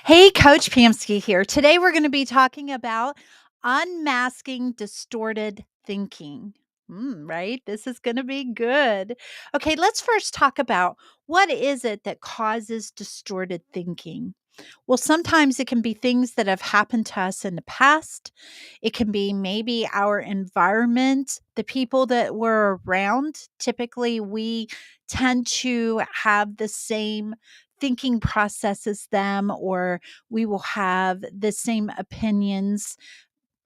Hey, Coach Pamsky here. Today we're going to be talking about unmasking distorted thinking. Right? This is going to be good. Okay, let's first talk about what is it that causes distorted thinking? Well, sometimes it can be things that have happened to us in the past. It can be maybe our environment, the people that we're around. Typically, we tend to have the same thinking process as them, or we will have the same opinions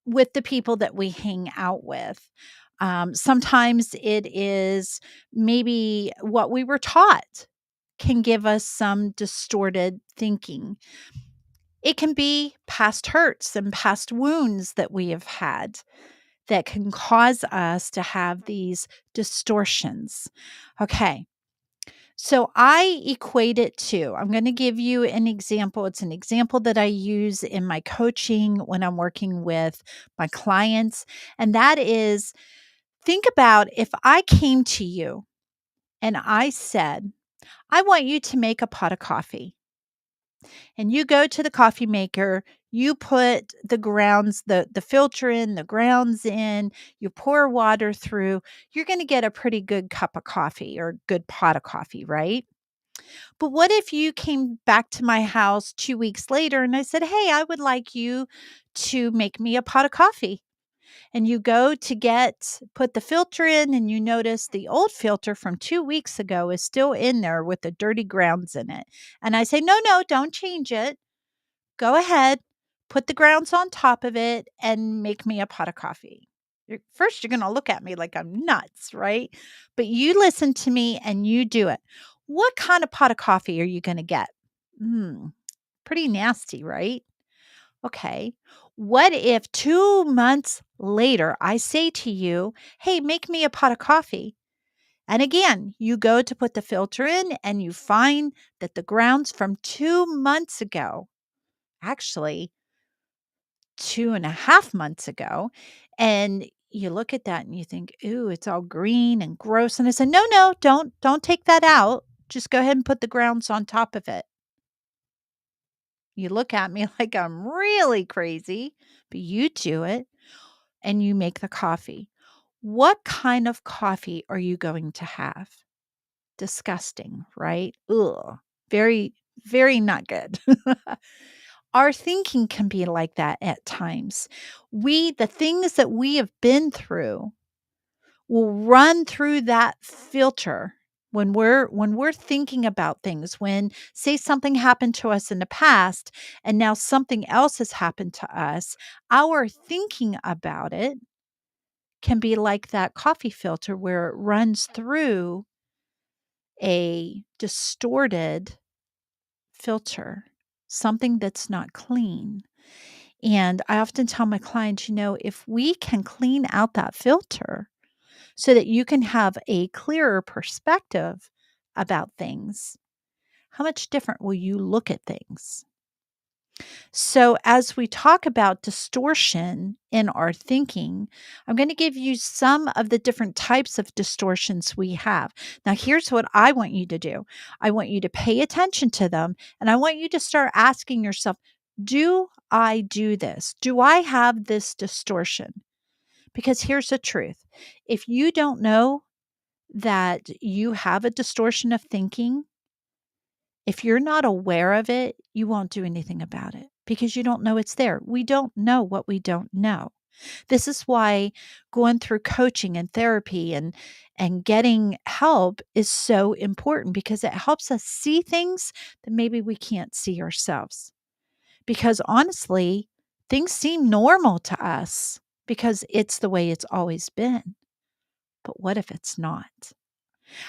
with the people that we hang out with. Sometimes it is maybe what we were taught can give us some distorted thinking. It can be past hurts and past wounds that we have had that can cause us to have these distortions. Okay. So I equate it to, I'm going to give you an example. It's an example that I use in my coaching when I'm working with my clients. And that is, think about if I came to you and I said, I want you to make a pot of coffee. And you go to the coffee maker, you put the grounds, the filter in, the grounds in, you pour water through, you're going to get a pretty good cup of coffee or good pot of coffee, right? But what if you came back to my house 2 weeks later and I said, "Hey, I would like you to make me a pot of coffee." And you go to put the filter in and you notice the old filter from 2 weeks ago is still in there with the dirty grounds in it. And I say, "No, no, don't change it. Go ahead, put the grounds on top of it and make me a pot of coffee." First, you're going to look at me like I'm nuts, right? But you listen to me and you do it. What kind of pot of coffee are you going to get? Mm, Pretty nasty, right? Okay. What if 2 months later I say to you, "Hey, make me a pot of coffee"? And again, you go to put the filter in and you find that the grounds from 2 months ago, actually 2.5 months ago, and you look at that and you think, "Ooh, it's all green and gross." And I said, "No, no, don't take that out. Just go ahead and put the grounds on top of it." You look at me like I'm really crazy, but you do it and you make the coffee. What kind of coffee are you going to have? Disgusting, right? Ugh. Very, very not good. Our thinking can be like that at times. The things that we have been through will run through that filter when we're thinking about things. When, say, something happened to us in the past and now something else has happened to us, our thinking about it can be like that coffee filter where it runs through a distorted filter, something that's not clean. And I often tell my clients, if we can clean out that filter so that you can have a clearer perspective about things, how much different will you look at things? So, as we talk about distortion in our thinking, I'm going to give you some of the different types of distortions we have. Now, here's what I want you to do. I want you to pay attention to them, and I want you to start asking yourself, do I do this? Do I have this distortion? Because here's the truth. If you don't know that you have a distortion of thinking, if you're not aware of it, you won't do anything about it because you don't know it's there. We don't know what we don't know. This is why going through coaching and therapy and getting help is so important, because it helps us see things that maybe we can't see ourselves. Because honestly, things seem normal to us because it's the way it's always been. But what if it's not?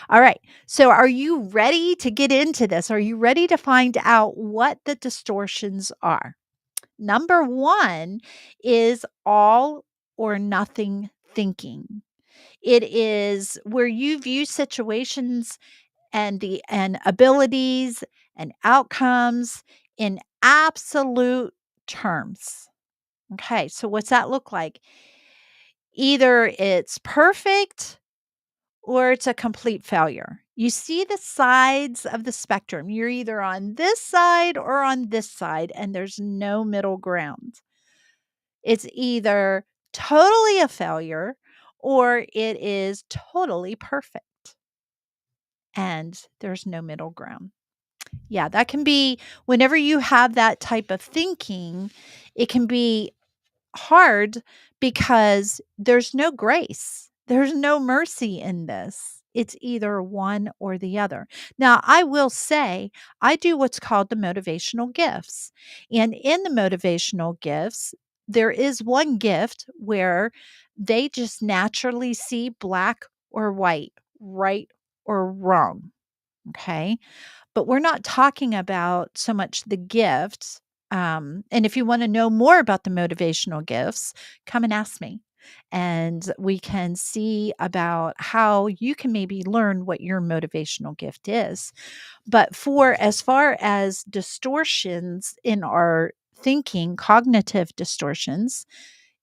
All right. So, are you ready to get into this? Are you ready to find out what the distortions are? Number one is all or nothing thinking. It is where you view situations and abilities and outcomes in absolute terms. Okay. So, what's that look like? Either it's perfect or it's a complete failure. You see the sides of the spectrum. You're either on this side or on this side, and there's no middle ground. It's either totally a failure or it is totally perfect, and there's no middle ground. Yeah, that can be whenever you have that type of thinking, it can be hard because there's no grace. There's no mercy in this. It's either one or the other. Now, I will say I do what's called the motivational gifts. And in the motivational gifts, there is one gift where they just naturally see black or white, right or wrong. Okay. But we're not talking about so much the gifts. And if you want to know more about the motivational gifts, come and ask me. And we can see about how you can maybe learn what your motivational gift is. But for as far as distortions in our thinking, cognitive distortions,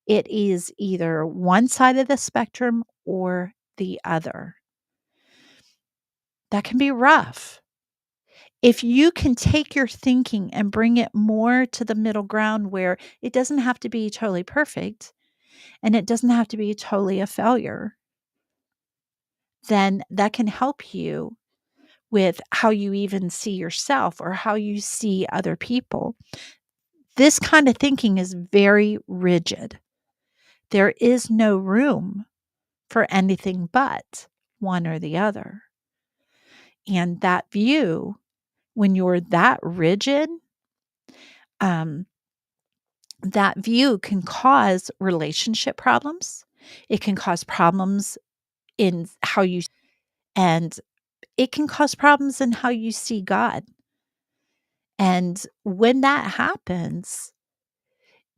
it is either one side of the spectrum or the other. That can be rough. If you can take your thinking and bring it more to the middle ground where it doesn't have to be totally perfect and it doesn't have to be totally a failure, then that can help you with how you even see yourself or how you see other people. This kind of thinking is very rigid. There is no room for anything but one or the other. And that view, when you're that rigid, um, that view can cause relationship problems. It can cause problems in how you and it can cause problems in how you see God. And when that happens,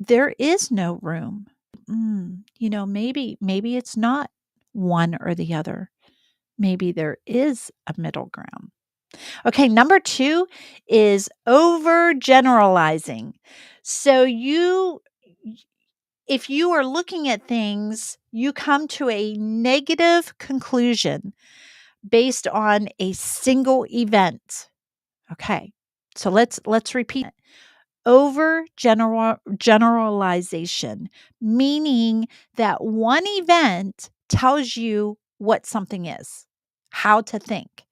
there is no room. Maybe it's not one or the other. Maybe there is a middle ground. Okay, number 2 is overgeneralizing. So if you are looking at things, you come to a negative conclusion based on a single event. Okay. So let's repeat it. Generalization, meaning that one event tells you what something is, how to think.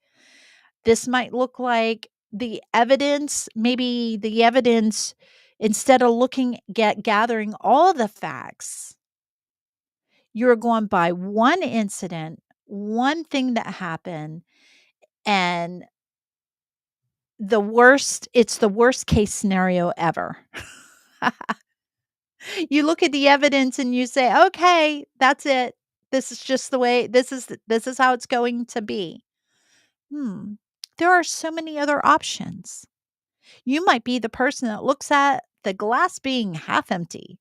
This might look like the evidence, maybe the evidence, instead of gathering all the facts, you're going by one incident, one thing that happened, and it's the worst case scenario ever. You look at the evidence and you say, "Okay, that's it. This is just the way this is how it's going to be." Hmm. There are so many other options. You might be the person that looks at the glass being half empty,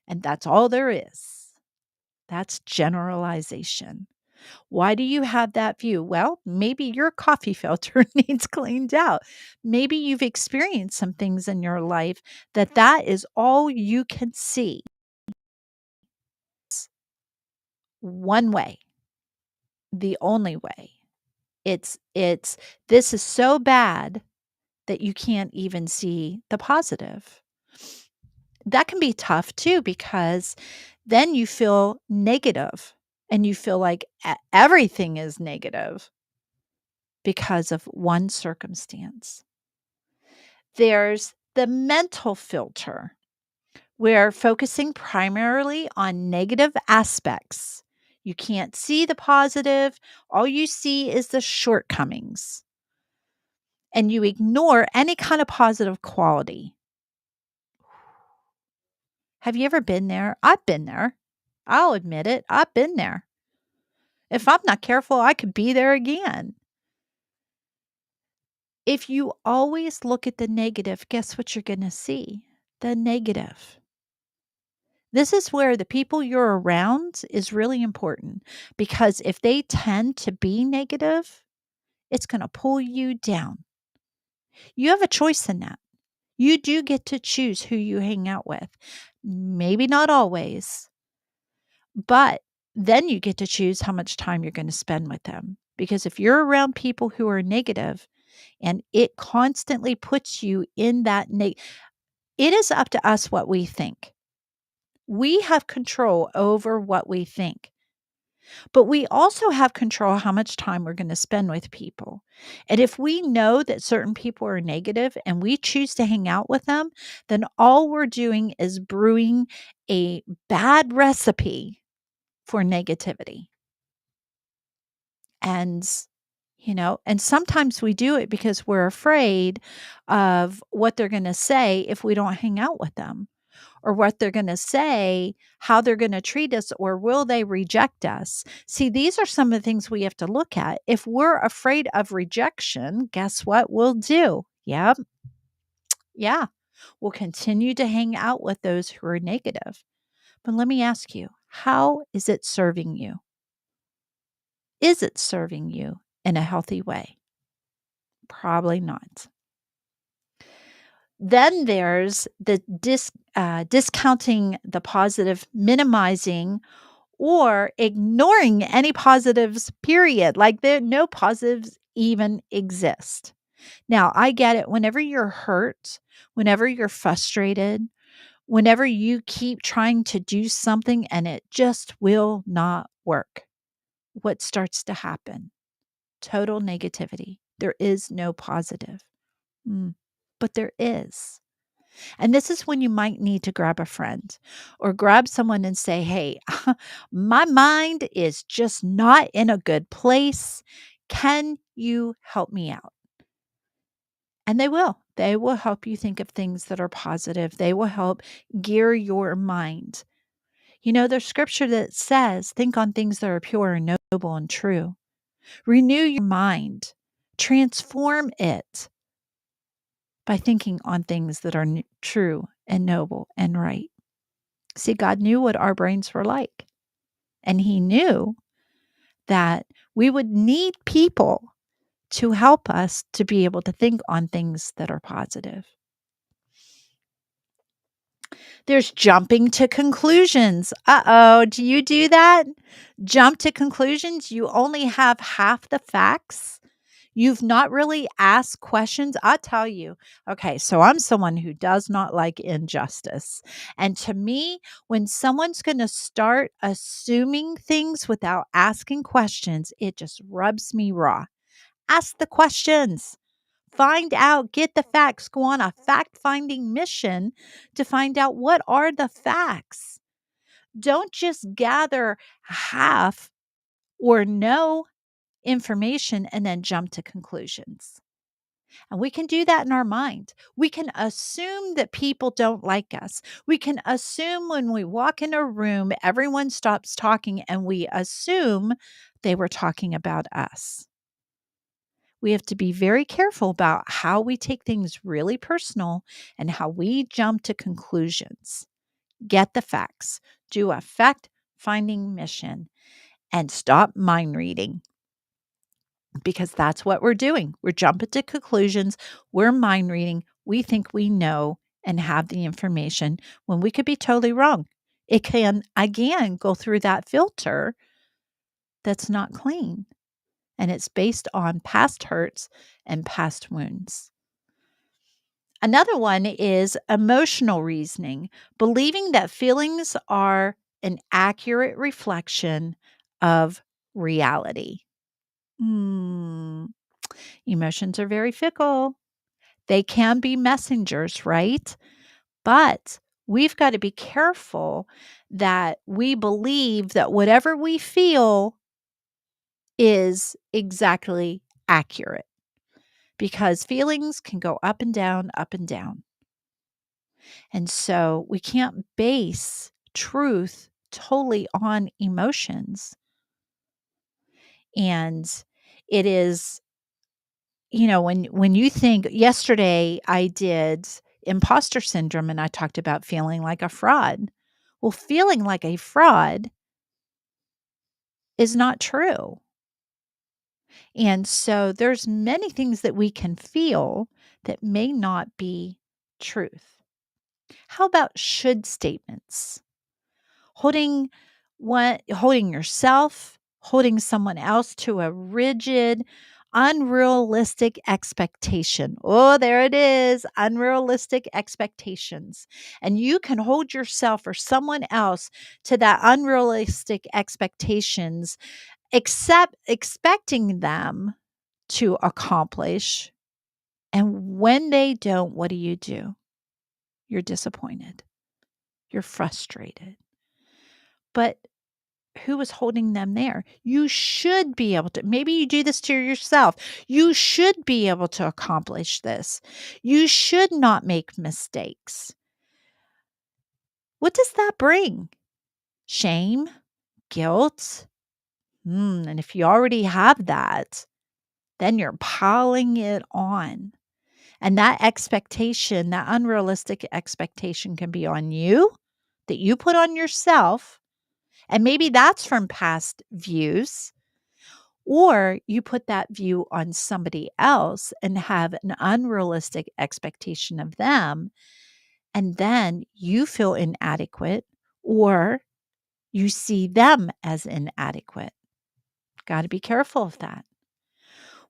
and that's all there is. That's generalization. Why do you have that view? Well, maybe your coffee filter needs cleaned out. Maybe you've experienced some things in your life that is all you can see. It's one way, the only way. It's this is so bad that you can't even see the positive. That can be tough too because then you feel negative and you feel like everything is negative because of one circumstance. There's the mental filter, where focusing primarily on negative aspects. You can't see the positive, all you see is the shortcomings, and you ignore any kind of positive quality. Have you ever been there? I've been there. I'll admit it. I've been there. If I'm not careful, I could be there again. If you always look at the negative, guess what you're going to see? The negative. This is where the people you're around is really important because if they tend to be negative, it's going to pull you down. You have a choice in that. You do get to choose who you hang out with. Maybe not always, but then you get to choose how much time you're going to spend with them. Because if you're around people who are negative and it constantly puts you in that it is up to us what we think. We have control over what we think. But we also have control how much time we're going to spend with people. And if we know that certain people are negative and we choose to hang out with them, then all we're doing is brewing a bad recipe for negativity. And, and sometimes we do it because we're afraid of what they're going to say if we don't hang out with them, or what they're going to say, how they're going to treat us, or will they reject us? See, these are some of the things we have to look at. If we're afraid of rejection, guess what we'll do? Yep. Yeah. We'll continue to hang out with those who are negative. But let me ask you, how is it serving you? Is it serving you in a healthy way? Probably not. Then there's the discounting the positive, minimizing or ignoring any positives, period. Like there no positives even exist. Now, I get it. Whenever you're hurt, whenever you're frustrated, whenever you keep trying to do something and it just will not work, what starts to happen? Total negativity. There is no positive. But there is. And this is when you might need to grab a friend or grab someone and say, hey, my mind is just not in a good place. Can you help me out? And they will. They will help you think of things that are positive. They will help gear your mind. There's scripture that says, think on things that are pure and noble and true. Renew your mind, transform it by thinking on things that are true and noble and right. See, God knew what our brains were like, and He knew that we would need people to help us to be able to think on things that are positive. There's jumping to conclusions. Uh-oh, do you do that? Jump to conclusions? You only have half the facts. You've not really asked questions. I'll tell you. Okay, so I'm someone who does not like injustice. And to me, when someone's going to start assuming things without asking questions, it just rubs me raw. Ask the questions. Find out, get the facts, go on a fact finding mission to find out what are the facts. Don't just gather half or no information and then jump to conclusions. And we can do that in our mind. We can assume that people don't like us. We can assume when we walk in a room, everyone stops talking and we assume they were talking about us. We have to be very careful about how we take things really personal and how we jump to conclusions. Get the facts, do a fact finding mission, and stop mind reading. Because that's what we're doing. We're jumping to conclusions. We're mind reading. We think we know and have the information when we could be totally wrong. It can, again, go through that filter that's not clean. And it's based on past hurts and past wounds. Another one is emotional reasoning, believing that feelings are an accurate reflection of reality. Emotions are very fickle. They can be messengers, right? But we've got to be careful that we believe that whatever we feel is exactly accurate because feelings can go up and down, up and down. And so we can't base truth totally on emotions. And it is when you think yesterday I did imposter syndrome and I talked about feeling like a fraud. Well, feeling like a fraud is not true. And so there's many things that we can feel that may not be truth. How about should statements? Holding yourself, holding someone else to a rigid, unrealistic expectation. Oh, there it is, unrealistic expectations. And you can hold yourself or someone else to that unrealistic expectations, except expecting them to accomplish. And when they don't, what do? You're disappointed. You're frustrated. But who was holding them there? You should be able to. Maybe you do this to yourself. You should be able to accomplish this. You should not make mistakes. What does that bring? Shame, guilt. And if you already have that, then you're piling it on. And that expectation, that unrealistic expectation can be on you, that you put on yourself. And maybe that's from past views, or you put that view on somebody else and have an unrealistic expectation of them. And then you feel inadequate, or you see them as inadequate. Got to be careful of that.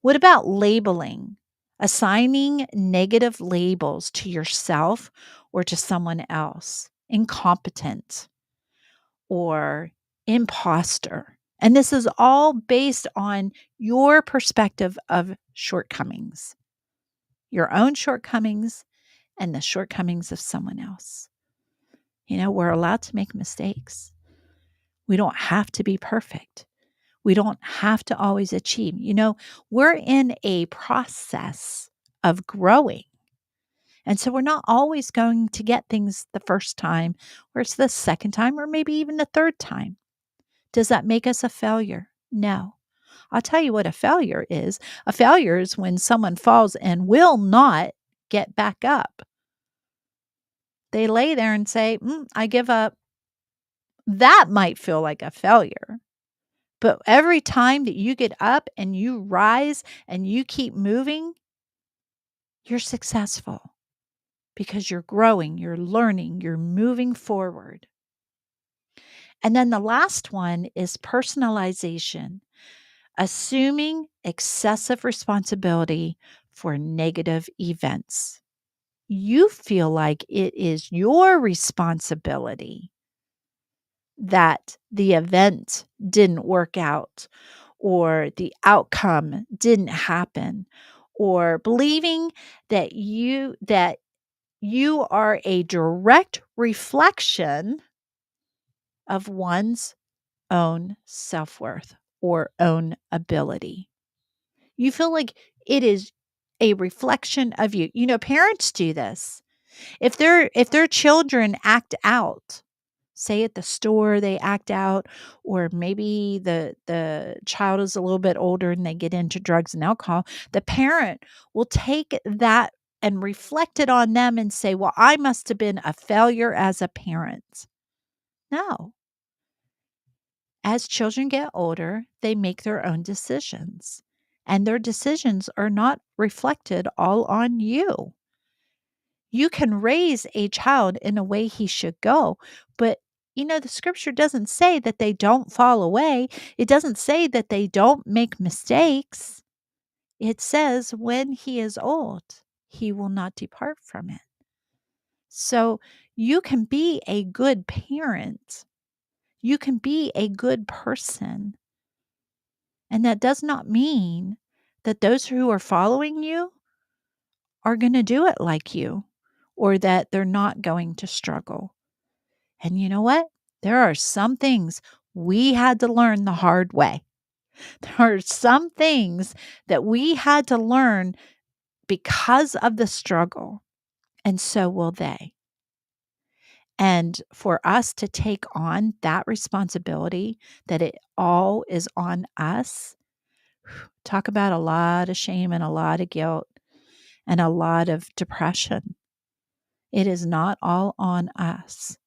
What about labeling? Assigning negative labels to yourself or to someone else. Incompetent or imposter. And this is all based on your perspective of shortcomings, your own shortcomings and the shortcomings of someone else. We're allowed to make mistakes. We don't have to be perfect. We don't have to always achieve. We're in a process of growing. And so we're not always going to get things the first time, or it's the second time, or maybe even the third time. Does that make us a failure? No. I'll tell you what a failure is. A failure is when someone falls and will not get back up. They lay there and say, I give up. That might feel like a failure. But every time that you get up and you rise and you keep moving, you're successful because you're growing, you're learning, you're moving forward. And then the last one is personalization, assuming excessive responsibility for negative events. You feel like it is your responsibility that the event didn't work out, or the outcome didn't happen, or believing that you are a direct reflection of one's own self-worth or own ability. You feel like it is a reflection of you. Parents do this. If their children act out, say at the store they act out, or maybe the child is a little bit older and they get into drugs and alcohol, the parent will take that and reflect it on them and say, well, I must have been a failure as a parent. No. As children get older, they make their own decisions, and their decisions are not reflected all on you. You can raise a child in a way he should go, but the scripture doesn't say that they don't fall away. It doesn't say that they don't make mistakes. It says when he is old, he will not depart from it. So you can be a good parent. You can be a good person. And that does not mean that those who are following you are going to do it like you, or that they're not going to struggle. And you know what? There are some things we had to learn the hard way. There are some things that we had to learn because of the struggle, and so will they. And for us to take on that responsibility, that it all is on us, talk about a lot of shame and a lot of guilt and a lot of depression. It is not all on us.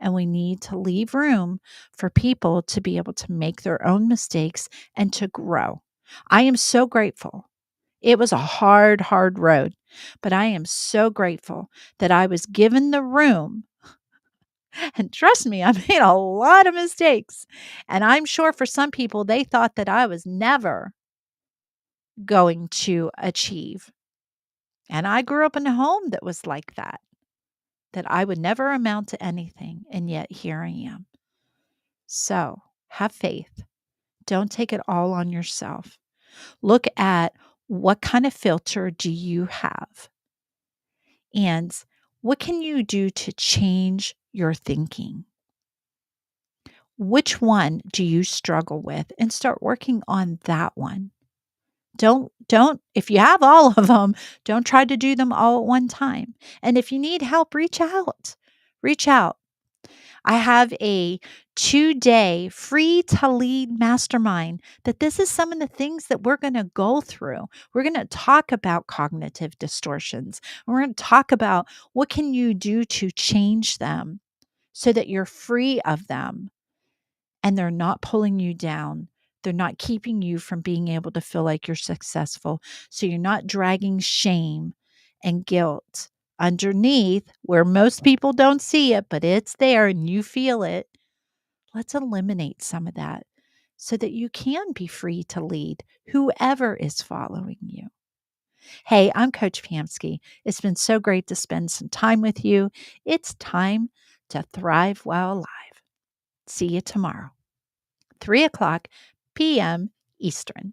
And we need to leave room for people to be able to make their own mistakes and to grow. I am so grateful. It was a hard, hard road, but I am so grateful that I was given the room And trust me, I made a lot of mistakes. And I'm sure for some people, they thought that I was never going to achieve. And I grew up in a home that was like that I would never amount to anything. And yet here I am. So have faith. Don't take it all on yourself. Look at what kind of filter do you have and what can you do to change your thinking? Which one do you struggle with and start working on that one? Don't if you have all of them, don't try to do them all at one time. And if you need help, reach out. Reach out. I have a 2-day free to lead mastermind that this is some of the things that we're going to go through. We're going to talk about cognitive distortions. We're going to talk about what can you do to change them so that you're free of them and they're not pulling you down. They're not keeping you from being able to feel like you're successful. So you're not dragging shame and guilt underneath where most people don't see it, but it's there and you feel it. Let's eliminate some of that so that you can be free to lead whoever is following you. Hey, I'm Coach Pamsky. It's been so great to spend some time with you. It's time to thrive while alive. See you tomorrow. 3 o'clock p.m. Eastern.